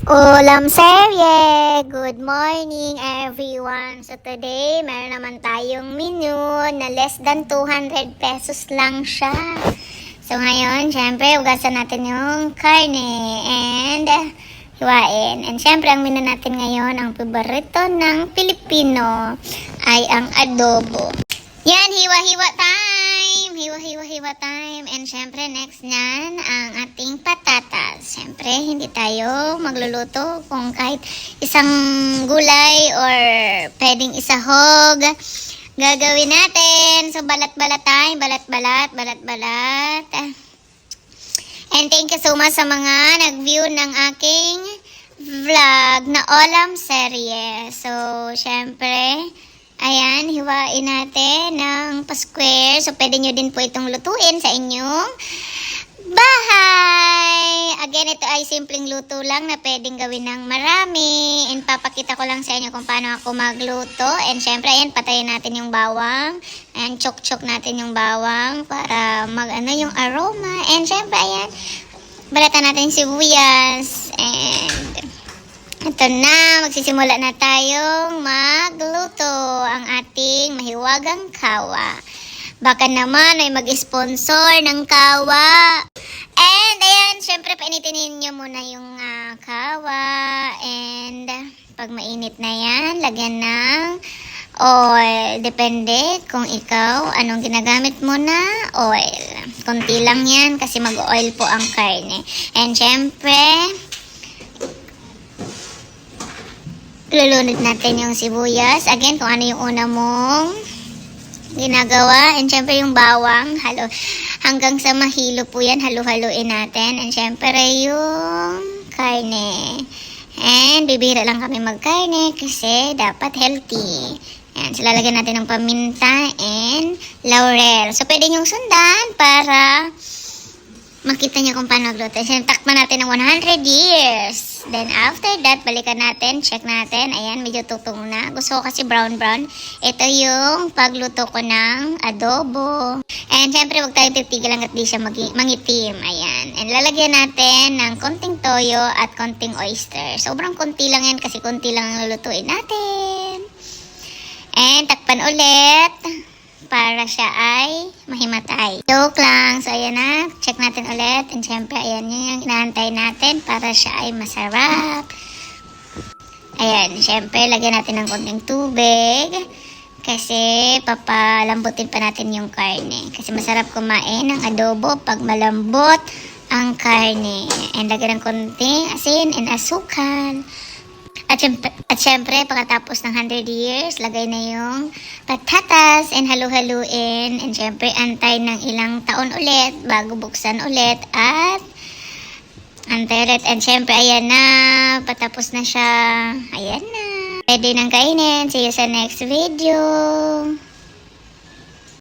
Ulam serye! Good morning everyone! So today, meron naman tayong menu na less than 200 pesos lang siya. So ngayon, syempre, ugasan natin yung karne and hiwain. And syempre, ang menu natin ngayon, ang paborito ng Pilipino ay ang adobo. Yan, hiwa-hiwa time! Hiwa-hiwa time. And syempre, next nyan, ang ating patatas. Syempre, hindi tayo magluluto kung kahit isang gulay or pwedeng isahog. Gagawin natin. So, balat-balat time. Balat-balat. And thank you so much sa mga nag-view ng aking vlog na Ulam serye. So, syempre, ayan, hiwain natin ng pa-square. So, pwede nyo din po itong lutuin sa inyong bahay. Again, ito ay simpleng luto lang na pwedeng gawin ng marami. And papakita ko lang sa inyo kung paano ako magluto. And syempre, ayan, patayin natin yung bawang. Ayan, chok-chok natin yung bawang para mag-ano yung aroma. And syempre, ayan, balatan natin yung sibuyas. And ito na, magsisimula na tayong magluto ang ating mahiwagang kawa. Baka naman ay mag-sponsor ng kawa. And ayan, syempre painitin ninyo muna yung kawa. And pag mainit na yan, lagyan ng oil. Depende kung ikaw, anong ginagamit mo na oil. Konti lang yan kasi mag-oil po ang karne. And syempre, lulunod natin yung sibuyas. Again, kung ano yung una mong ginagawa. And syempre yung bawang. Hanggang sa mahilo po yan, halo-haloin natin. And syempre yung karne. And bibihira lang kami magkarne kasi dapat healthy. Ayan, so lalagyan natin ng paminta and laurel. So pwede nyong sundan para makita niya kung paano magluto. So, takpan natin ng 100 years. Then, after that, balikan natin, check natin. Ayan, medyo tutong na. Gusto ko kasi brown-brown. Ito yung pagluto ko ng adobo. And, syempre, huwag tayong titigil hanggat di siya mangitim. Ayan. And, lalagyan natin ng konting toyo at konting oyster. Sobrang konti lang yan kasi konti lang ang lulutuin natin. And, takpan ulit para siya ay mahimatay. Joke lang. So, ayan na. Check natin ulit. And syempre, ayan yung inaantay natin para siya ay masarap. Ayan. Syempre, lagyan natin ng konting tubig. Kasi, papalambutin pa natin yung karne. Kasi masarap kumain ng adobo pag malambot ang karne. And lagyan ng konting asin and asukal. At syempre, pagkatapos ng 100 years, lagay na yung patatas and halu-haluin. And syempre, antay ng ilang taon ulit bago buksan ulit. At antay ulit. And syempre, ayan na. Patapos na siya. Ayan na. Pwede nang kainin. See you sa next video.